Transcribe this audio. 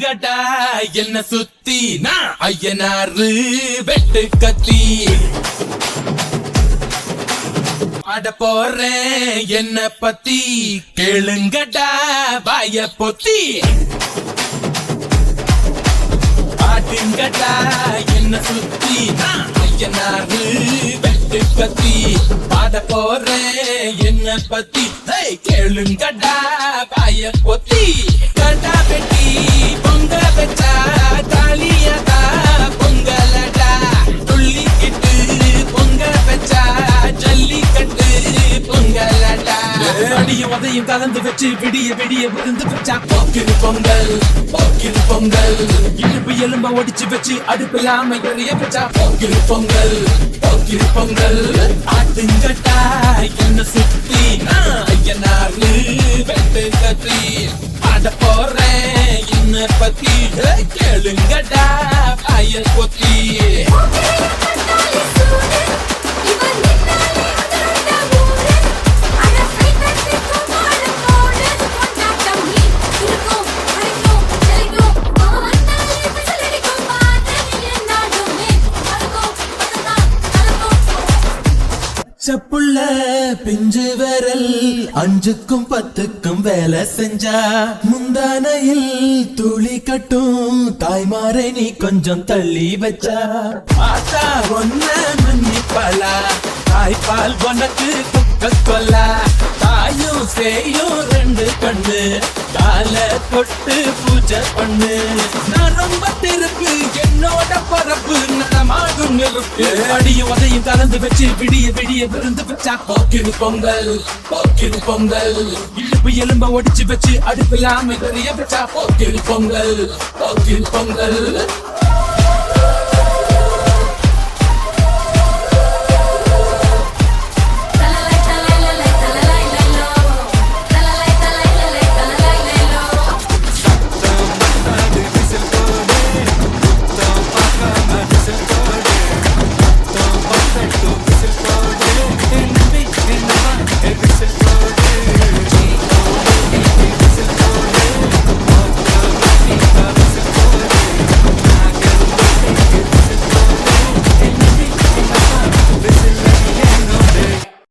காட்டுங்கடா என்ன சுத்தி நான் ஐயனாரு வெட்டு கத்தி ஆட போறேன் என்ன பத்தி கேளுங்கடா வாய பொத்தி ஆடுங்கடா என்ன சுத்தி நான் ஐயனாரு வெட்டு கத்தி பாட போறேன் என்ன பத்தி கேளுங்கடா வாய பொத்தி கடா வெட்டி பொங்க வச்சா தாலியதா பொங்கலடா துள்ளிக்கிட்டு பொங்க வச்சா ஜல்லிக்கட்டு பொங்கலடா அடியும் அதையும் கலந்து வச்சு விடிய விடிய விருந்து வச்சா போக்கிரு பொங்கல் போக்கிரு பொங்கல் இடுப்பு எலும்ப ஒடிச்சு வச்சு அடுப்பில்லாம எறிய வச்சா போக்கிரு பொங்கல் போக்கிரு பொங்கல் ஆட்டுங்கட்டா என்ன சுத்தி நான் ஐயனாரு வெட்டு கத்தி ஆட போறேன் என்ன பத்தி கேளுங்கடா வாய பொத்தி செப்புள்ள பிஞ்சு விரல் 5க்கும் 10க்கும் வேலை செஞ்சா முந்தானையில் துளி கட்டும் தாய்மாரை நீ கொஞ்சம் தள்ளி வச்சா ஆத்தா ஒன்ன மன்னிப்பலா தாய்ப்பால் உனக்கு குக்க கொல்லா தாயும் சேயும் 2 கண்ணு கால தொட்டு பூஜை பண்ணு நான் ரொம்ப திருப்பு என்னோட பரப்பு நடமாடும் நெருப்பு அடியும் அதையும் கலந்து வச்சு விடிய விடிய விருந்து வச்சா போக்கிரு பொங்கல் போக்கிரு பொங்கல் இடுப்பு எலும்ப ஒடிச்சு வச்சு அடுப்பில்லாம எறிய வச்சா போக்கிரு பொங்கல் போக்கிரு பொங்கல்